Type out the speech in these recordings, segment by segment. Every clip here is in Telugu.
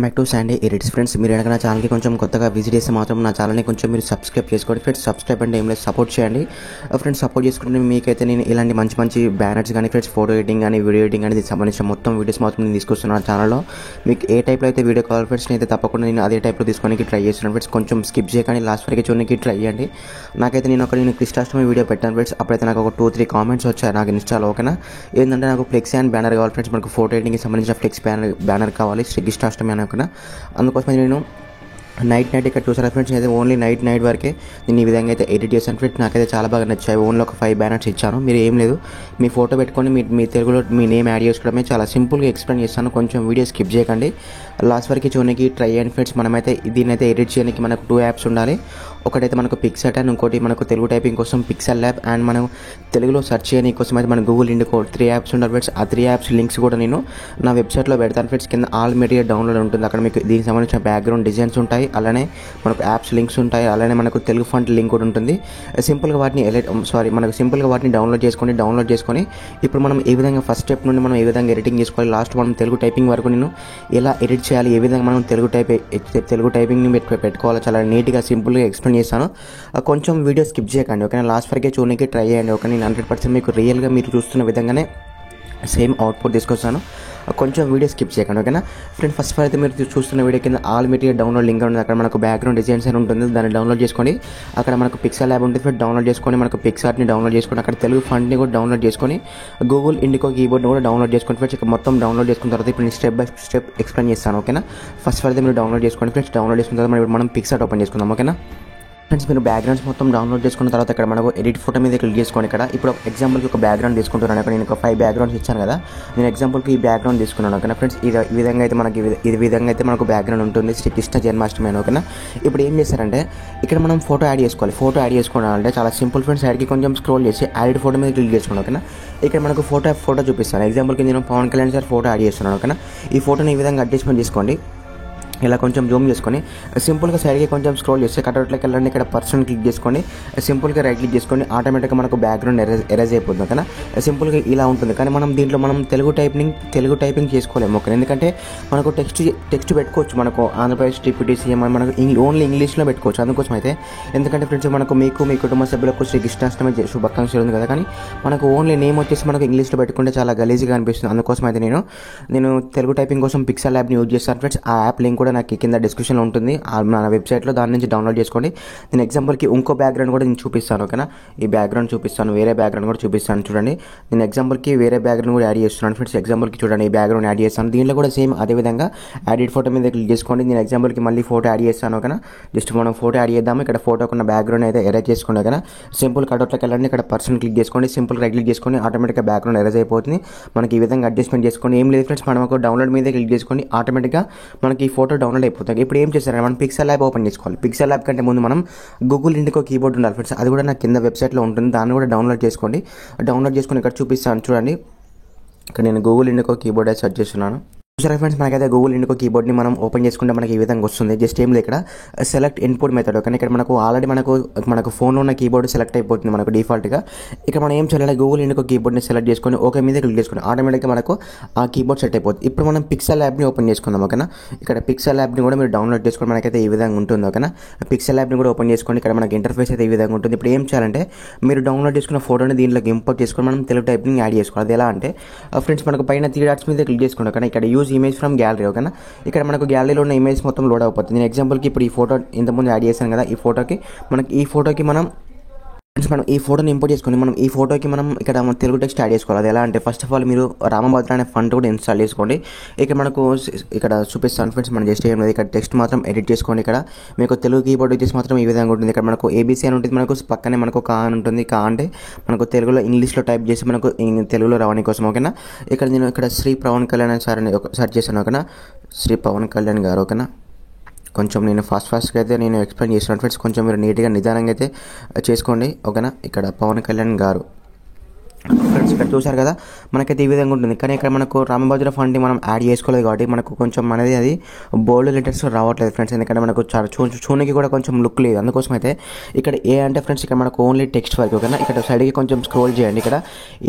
Back to Sandy edits friends. మీరు ఎక్కడ నా ఛానల్కి కొంచెం కొత్తగా విజిట్ చేస్తే మాత్రం నా ఛానల్ని కొంచెం మీరు సబ్స్క్రైబ్ చేసుకోండి ఫ్రెండ్స్. సబ్స్క్రైబ్ అంటే ఏం లేదు, సపోర్ట్ చేయండి ఫ్రెండ్స్. సపోర్ట్ చేసుకుంటే మీకైతే నేను ఇలాంటి మంచి మంచి బ్యానర్స్ కానీ ఫ్రెండ్స్, ఫోటో ఎడిటింగ్ కానీ వీడియో ఎడిటింగ్ కానీ దీనికి సంబంధించిన మొత్తం వీడియోస్ మాత్రం నేను తీసుకొస్తున్నాను ఛానల్లో. మీకు ఏ టైప్లో అయితే వీడియో కావాలి ఫ్రెండ్స్, నేనైతే తప్పకుండా నేను అదే టైప్లో తీసుకోవడానికి ట్రై చేస్తున్నాను ఫ్రెండ్స్. కొంచెం స్కిప్ చేయకండి, లాస్ట్ వరకు చూడడానికి ట్రై చేయండి. నాకైతే నేను కృష్ణాష్టమి వీడియో పెట్టాను ఫ్రెండ్స్. అప్పుడైతే నాకు ఒక 2-3 కామెంట్స్ వచ్చాయి నాకు ఇన్స్టాలో. ఓకేనా, ఏంటంటే నాకు ఫ్లెక్స్ అండ్ బ్యానర్ కావాలి ఫ్రెండ్స్. మనకు ఫోటో ఎడిటింగ్కి సంబంధించిన ఫ్లెక్స్ బ్యానర్ కావాలి కృష్ణాష్టమి అని. ఓకేనా, అందుకోసమే నేను నైట్ ఇక్కడ చూసాను ఫ్రెండ్స్. అయితే ఓన్లీ నైట్ వరకే నేను ఈ విధంగా అయితే ఎడిట్ చేశాను ఫ్రెండ్స్. నాకైతే చాలా బాగా నచ్చాయి. ఓన్లీ ఒక 5 బ్యానర్స్ ఇచ్చాను. మీరు ఏం లేదు, మీ ఫోటో పెట్టుకొని మీ తెలుగులో మీ నేమ్ యాడ్ చేసుకోవడమే. చాలా సింపుల్గా ఎక్స్ప్లెయిన్ చేస్తాను. కొంచెం వీడియో స్కిప్ చేయకండి, లాస్ట్ వరకు చూడడానికి ట్రై చేయండి ఫ్రెండ్స్. మనమైతే దీన్నైతే ఎడిట్ చేయడానికి మనకు 2 యాప్స్ ఉండాలి. ఒకటైతే మనకు పిక్సెట్ అండ్ ఇంకోటి మనకు తెలుగు టైపింగ్ కోసం పిక్సెల్ ల్యాబ్, అండ్ మనం తెలుగులో సెర్చ్ చేయడానికి కోసం అయితే మన గూగుల్ ఇండికో 3 యాప్స్ ఉండాలి ఫ్రెండ్స్. ఆ 3 యాప్స్ లింక్స్ కూడా నేను నా వెబ్సైట్లో పెడతాను ఫ్రెండ్స్. కింద ఆల్ మెటీరియల్ డౌన్లోడ్ ఉంటుంది. అక్కడ మీకు దీనికి సంబంధించిన బ్యాక్గ్రౌండ్ డిజైన్స్ ఉంటాయి, అలానే మనకు యాప్స్ లింక్స్ ఉంటాయి, అలానే మనకు తెలుగు ఫంట్ లింక్ కూడా ఉంటుంది. సింపుల్గా వాటిని డౌన్లోడ్ చేసుకొని ఇప్పుడు మనం ఏ విధంగా ఫస్ట్ స్టెప్ నుండి మనం ఏ విధంగా ఎడిటింగ్ చేసుకోవాలి, లాస్ట్ మనం తెలుగు టైపింగ్ వరకు నేను ఎలా ఎడిట్ చేయాలి, ఏ విధంగా మనం తెలుగు టైపింగ్ని పెట్టుకోవాలి, చాలా నీట్గా సింపుల్గా ఎక్స్ప్లెయిన్ చేస్తాను. కొంచెం వీడియో స్కిప్ చేయకండి. ఓకేనా, లాస్ట్ వరకే చూడడానికి ట్రై చేయండి. ఓకే, నేను 100% మీకు రియల్గా మీరు చూస్తున్న విధంగానే సేమ్ అవుట్పుట్ తీసుకొస్తాను. కొంచెం వీడియో స్కిప్ చేయకండి. ఓకేనా ఫ్రెండ్స్, ఫస్ట్ అయితే మీరు చూస్తున్న వీడియో కింద ఆల్ మెటీరియల్ డౌన్లోడ్ లింక్ ఉంటుంది. అక్కడ మనకు బ్యాక్గ్రౌండ్ డిజైన్స్ అని ఉంటుంది, దాన్ని డౌన్లోడ్ చేసుకోండి. అక్కడ మనకు పిక్సెల్ ల్యాబ్ ఉంటుంది, డౌన్లోడ్ చేసుకొని మనకు పిక్సార్ట్ని డౌన్లోడ్ చేసుకొని అక్కడ తెలుగు ఫంట్ని కూడా డౌన్లోడ్ చేసుకొని గూగుల్ ఇండికో కీబోర్డ్ని కూడా డౌన్లోడ్ చేసుకొని ఫ్రెండ్స్. ఇక్కడ మొత్తం డౌన్లోడ్ చేసుకున్న తర్వాత ఇప్పుడు నేను స్టెప్ బై స్టెప్ ఎక్స్ప్లెయిన్ చేస్తాను. ఓకేనా, ఫస్ట్ అయితే మీరు డౌన్లోడ్ చేసుకోండి ఫ్రెండ్స్. డౌన్లోడ్ చేసుకున్న తర్వాత మనం పిక్సార్ట్ ఓపెన్ చేసుకుందాం. ఓకేనా ఫ్రెండ్స్, మీరు బ్యాక్గ్రౌండ్స్ మొత్తం డౌన్లోడ్ చేసుకున్న తర్వాత ఇక్కడ మనకు ఎడిట్ ఫోటో మీద క్లిక్ చేసుకోండి. ఇక్కడ ఇప్పుడు ఎగ్జాంపుల్కి ఒక బ్యాక్గ్రౌండ్ తీసుకుంటున్నాను. అక్కడ నేను ఒక 5 బ్యాక్గ్రౌండ్స్ ఇచ్చాను కదా, నేను ఎగ్జాంపుల్కి ఈ బ్యాక్గ్రౌండ్ తీసుకున్నాను. ఓకేనా ఫ్రెండ్స్, ఈ విధంగా అయితే మనకు బ్యాక్గ్రౌండ్ ఉంటుంది శ్రీకృష్ణ జన్మాష్టమి అని. ఓకేనా, ఇప్పుడు ఏం చేస్తారంటే ఇక్కడ మనం ఫోటో యాడ్ చేసుకోవాలంటే చాలా సింపుల్ ఫ్రెండ్స్. యాడ్కి కొంచెం స్క్రోల్ చేసి యాడ్ ఫోటో మీద క్లిక్ చేసుకోండి. ఓకేనా, ఇక్కడ మనకు ఫోటో చూపిస్తాను. ఎగ్జాంపుల్కి నేను Pawan Kalyan sir photo add చేస్తున్నాను. ఓకేనా, ఈ ఫోటోని ఈ విధంగా అడ్జస్ట్మెంట్ చేసుకోండి. ఇలా కొంచెం జూమ్ చేసుకొని సింపుల్గా సైడ్కి కొంచెం స్క్రోల్ చేస్తే కట్అవుట్లోకి వెళ్ళండి. ఇక్కడ పర్సన్ క్లిక్ చేసుకొని సింపుల్గా రైట్ క్లిక్ చేసుకొని ఆటోమేటిక్గా మనకు బ్యాక్గ్రౌండ్ ఎరేజ్ అయిపోతుంది. ఓకేనా, సింపుల్గా ఇలా ఉంటుంది. కానీ మనం దీంట్లో తెలుగు టైపింగ్ చేసుకోలేము. ఓకే, ఎందుకంటే మనకు టెక్స్ట్ పెట్టుకోవచ్చు. మనకు ఆంధ్రప్రదేశ్ డిప్యూటీ సీఎం అని మనకు ఓన్లీ ఇంగ్లీష్లో పెట్టుకోవచ్చు. అందుకోసం అయితే ఎందుకంటే ఫ్రెండ్స్ మనకు మీ కుటుంబ సభ్యులకు శ్రీకృష్ణాష్టమి శుభాకాంక్షలు ఉంది కదా, కానీ మనకు ఓన్లీ నేమ్ వచ్చేసి మనకు ఇంగ్లీష్లో పెట్టుకుంటే చాలా గలీజ్గా అనిపిస్తుంది. అందుకోసం అయితే నేను తెలుగు టైపింగ్ కోసం పిక్సెల్ యాప్ని యూజ్ చేస్తాను ఫ్రెండ్స్. ఆ యాప్ లింక్ కూడా నాకు కింద డిస్క్రిప్షన్లో ఉంటుంది, నా వెబ్సైట్లో. దాని నుంచి డౌన్లోడ్ చేసుకోండి. నేను ఎగ్జాంపుల్కి ఇంకో బ్యాక్గ్రౌండ్ కూడా నేను చూపిస్తాను. ఓకేనా, ఈ బ్యాక్గ్రౌండ్ చూపిస్తాను, వేరే బ్యాక్గ్రౌండ్ కూడా చూపిస్తాను. చూడండి, నేను ఎగ్జాంపుల్కి వేరే బ్యాక్గ్రౌండ్ కూడా యాడ్ చేస్తున్నాను ఫ్రెండ్స్. ఎగ్జాంపుల్కి చూడండి, ఈ బ్యాక్గ్రౌండ్ యాడ్ చేస్తాను. దీంట్లో కూడా సేమ్ అదే విధంగా ఎడిట్ ఫోటో మీద క్లిక్ చేసుకోండి. నేను ఎగ్జాంపుల్కి మళ్ళీ ఫోటో యాడ్ చేస్తాను. ఓకేనా, జస్ట్ మనం ఫోటో యాడ్ చేద్దాము. ఇక్కడ ఫోటోకున్న బ్యాక్గ్రౌండ్ అయితే ఎరేజ్ చేసుకోండి. ఓకేనా, సింపుల్ కట్అవుట్లోకి వెళ్ళండి. ఇక్కడ పర్సన్ క్లిక్ చేసుకోండి, సింపుల్ రైట్ క్లిక్ చేసుకొని ఆటోమేటిక్గా బ్యాక్గ్రౌండ్ ఎరేజ్ అయిపోతుంది. మనకి ఈ విధంగా అడ్జస్ట్మెంట్ చేసుకోండి. ఏం లేదు ఫ్రెండ్స్, మనం ఒక డౌన్లోడ్ మీద క్లిక్ చేసుకొని ఆటోమేటిక్గా మనకి ఈ ఫోటో డౌన్లోడ్ అయిపోతుంది. ఇప్పుడు ఏం చేస్తారంటే మనం పిక్సెల్ ల్యాబ్ ఓపెన్ చేసుకోవాలి. పిక్సెల్ ల్యాబ్ కంటే ముందు మనం గూగుల్ ఇండికో కీబోర్డ్ ఉండాలి ఫ్రెండ్స్. అది కూడా నాకు కింద వెబ్సైట్లో ఉంటుంది, దాన్ని కూడా డౌన్లోడ్ చేసుకోండి. డౌన్లోడ్ చేసుకొని ఇక్కడ చూపిస్తాను చూడండి. ఇక్కడ నేను గూగుల్ ఇండికో కీబోర్డ్ అయితే సెర్చ్ చేస్తున్నాను. చూసారా ఫ్రెండ్స్, మనకైతే గూగుల్ ఇండికో కీబోర్డ్ని మనం ఓపెన్ చేసుకుంటే మనకి ఈ విధంగా వస్తుంది. జస్ట్ ఏం లేదు, ఇక్కడ సెలెక్ట్ ఇన్పుట్ మెథడ్. కానీ ఇక్కడ ఆల్రెడీ మనకు ఫోన్లో ఉన్న కీబోర్డ్ సెలెక్ట్ అయిపోతుంది మనకు డిఫాల్ట్గా. ఇక్కడ మనం ఏం చేయాలి, గూగుల్ ఇండికో కీబోర్డ్ని సెలెక్ట్ చేసుకొని ఓకే మీద క్లిక్ చేసుకొని ఆటోమేటిక్గా మనకు ఆ కీబోర్డ్ సెట్ అయిపోతుంది. ఇప్పుడు మనం పిక్సెల్ యాప్ని ఓపెన్ చేసుకుందాం. ఓకేనా, ఇక్కడ పిక్సెల్ యాప్ని కూడా మీరు డౌన్లోడ్ చేసుకొని మనకైతే ఈ విధంగా ఉంటుంది. ఓకేనా, పిక్సెల్ యాప్ని కూడా ఓపెన్ చేసుకోండి. ఇక్కడ మనకి ఇంటర్ఫేస్ అయితే ఈ విధంగా ఉంటుంది. ఇప్పుడు ఏం చేయాలంటే మీరు డౌన్లోడ్ చేసుకున్న ఫోటోని దీంట్లోకి ఇంపోర్ట్ చేసుకొని మనం తెలుగు టైపింగ్ యాడ్ చేసుకోవాలి. అది ఎలా అంటే ఫ్రెండ్స్, మనకు పైన 3 డాట్స్ మీద క్లిక్ చేసుకోండి. కానీ ఇక్కడ యూజ్ ఇమేజ్ ఫ్రమ్ గ్యాలరీ. ఓకేనా, ఇక్కడ మనకు గ్యాలరీలో ఉన్న ఇమేజ్ మొత్తం లోడ్ అయిపోతుంది. నేను ఎగ్జాంపుల్కి ఇప్పుడు ఈ ఫోటో ఇంతకుముందు యాడ్ చేశాను కదా, ఈ ఫోటోకి మనం ఈ ఫోటోని ఇంపోర్ట్ చేసుకొని మనం ఇక్కడ తెలుగు టెక్స్ట్ యాడ్ చేసుకోవాలి. అది ఎలా అంటే ఫస్ట్ ఆఫ్ ఆల్ మీరు రామభద్ర అనే ఫంట్ కూడా ఇన్స్టాల్ చేసుకోండి. ఇక్కడ చూపిస్తాను ఫ్రెండ్స్. మనం జస్ట్ ఏం లేదు, ఇక్కడ టెక్స్ట్ మాత్రం ఎడిట్ చేసుకోండి. ఇక్కడ మీకు తెలుగు కీబోర్డ్ వచ్చేసి మాత్రం ఈ విధంగా ఉంటుంది. ఇక్కడ మనకు ఏబీసీ అని ఉంటుంది, మనకు పక్కనే మనకు కా అని ఉంటుంది. కా అంటే మనకు తెలుగులో ఇంగ్లీష్లో టైప్ చేసి మనకు తెలుగులో రావడానికి కోసం. ఓకేనా, నేను శ్రీ పవన్ కళ్యాణ్ సార్ అని సెర్చ్ చేశాను. ఓకేనా, శ్రీ పవన్ కళ్యాణ్ గారు. ఓకేనా, కొంచెం నేను ఫాస్ట్గా అయితే నేను ఎక్స్ప్లెయిన్ చేస్తున్నాను ఫ్రెండ్స్. కొంచెం మీరు నీట్గా నిదానంగా అయితే చేసుకోండి. ఓకేనా, ఇక్కడ పవన్ కళ్యాణ్ గారు ఫ్రెండ్స్. ఇక్కడ చూసారు కదా మనకైతే ఈ విధంగా ఉంటుంది. కానీ ఇక్కడ మనకు రామభద్ర ఫాంట్ని మనం యాడ్ చేసుకోలేదు కాబట్టి మనకు కొంచెం అనేది అది బోల్డ్ లెటర్స్ రావట్లేదు ఫ్రెండ్స్. ఎందుకంటే మనకు చూనికి కూడా కొంచెం లుక్ లేదు. అందుకోసం అయితే ఇక్కడ ఏ అంటే ఫ్రెండ్స్ ఇక్కడ మనకు ఓన్లీ టెక్స్ట్ వరకు ఓకేనా. ఇక్కడ సైడ్కి కొంచెం స్క్రోల్ చేయండి. ఇక్కడ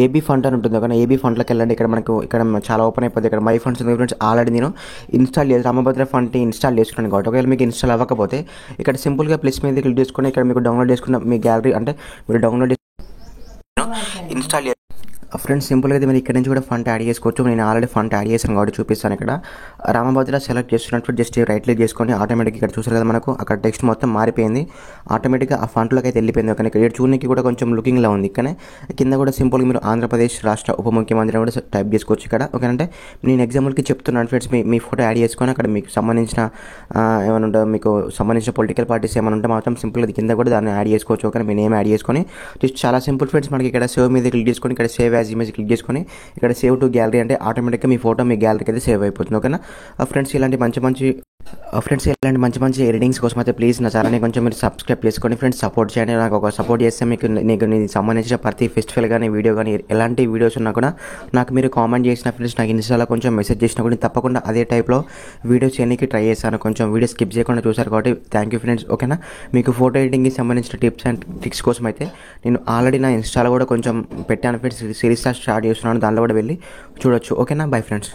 ఏబీ ఫాంట్ అని ఉంటుంది ఓకేనా. ఏబీ ఫాంట్లోకి వెళ్ళండి. ఇక్కడ మనకు ఇక్కడ చాలా ఓపెన్ అయిపోతుంది. ఇక్కడ మై ఫాంట్స్ ఉంది ఫ్రెండ్స్. ఆల్రెడీ నేను ఇన్స్టాల్ చేసి రామభద్ర ఫాంట్ని ఇన్స్టాల్ చేసుకున్నాను కాబట్టి ఒకవేళ మీకు ఇన్స్టాల్ అవ్వకపోతే ఇక్కడ సింపుల్గా ప్లస్ మీద క్లిక్ చేసుకుని ఇక్కడ మీకు డౌన్లోడ్ చేసుకున్న మీ గ్యాలరీ అంటే మీరు డౌన్లోడ్ ఇన్స్టాల్ ఫ్రెండ్స్. సింపుల్గా అయితే మీరు ఇక్కడ నుంచి కూడా ఫంట్ యాడ్ చేసుకోవచ్చు. నేను ఆల్రెడీ ఫంట్ యాడ్ చేశాను కాబట్టి చూపిస్తాను. ఇక్కడ రామభద్ర సెలెక్ట్ చేస్తున్నప్పుడు జస్ట్ రైట్ క్లిక్ చేసుకొని ఆటోమేటిక్గా ఇక్కడ చూసారు కదా మనకు అక్కడ టెక్స్ట్ మొత్తం మారిపోయింది. ఆటోమేటిక్గా ఆ ఫంట్లోకి అయితే వెళ్ళిపోయింది. కానీ ఇక్కడ చూడడానికి కూడా కొంచెం లుకింగ్లో ఉంది. ఇక్కడ కింద కూడా సింపుల్గా మీరు ఆంధ్రప్రదేశ్ రాష్ట్ర ఉప ముఖ్యమంత్రి కూడా టైప్ చేసుకోవచ్చు ఇక్కడ ఓకేనంటే. నేను ఎగ్జాంపుల్కి చెప్తున్నాను ఫ్రెండ్స్. మీ ఫోటో యాడ్ చేసుకొని అక్కడ మీకు సంబంధించిన ఏమైనా ఉంటే మీకు సంబంధించిన పొలిటికల్ పార్టీస్ ఏమైనా ఉంటే మాత్రం సింపుల్గా కింద కూడా దాన్ని యాడ్ చేసుకోవచ్చు ఓకే. మీ నేమ్ యాడ్ చేసుకొని జస్ట్ చాలా సింపుల్ ఫ్రెండ్స్. మనకి ఇక్కడ సేవ్ మీద క్లిక్ చేసుకొని ఇక్కడ సేవ్ యాజ్ ఇమేజ్ క్లిక్ చేసుకొని ఇక్కడ సేవ్ టు గ్యాలరీ అంటే ఆటోమేటిక్గా మీ ఫోటో మీ గ్యాలరీకి అయితే సేవ్ అయిపోతుంది ఓకేనా. ఫ్రెండ్స్ ఇలాంటి మంచి మంచి ఎడిటింగ్స్ కోసం అయితే ప్లీజ్ నా ఛానల్ని కొంచెం మీరు సబ్స్క్రైబ్ చేసుకోండి ఫ్రెండ్స్. సపోర్ట్ చేయండి. నాకు ఒక సపోర్ట్ చేస్తే నీకు సంబంధించిన ప్రతి ఫెస్టివల్ కానీ వీడియో కానీ ఎలాంటి వీడియోస్ ఉన్నా కూడా నాకు మీరు కామెంట్ చేసిన ఫ్రెండ్స్ నాకు ఇన్స్టాలో కొంచెం మెసేజ్ చేసినా కూడా తప్పకుండా అదే టైప్లో వీడియోస్ చేయడానికి ట్రై చేస్తాను. కొంచెం వీడియో స్కిప్ చేయకుండా చూసారు కాబట్టి థ్యాంక్ యూ ఫ్రెండ్స్ ఓకేనా. మీకు ఫోటో ఎడిటింగ్కి సంబంధించిన టిప్స్ అండ్ ట్రిక్స్ కోసం అయితే నేను ఆల్రెడీ నా ఇన్స్టాలో కూడా కొంచెం పెట్టాను ఫ్రెండ్స్. సిరీస్ స్టార్ట్ చేస్తున్నాను. దానిలో కూడా వెళ్ళి చూడొచ్చు ఓకేనా. Bye friends.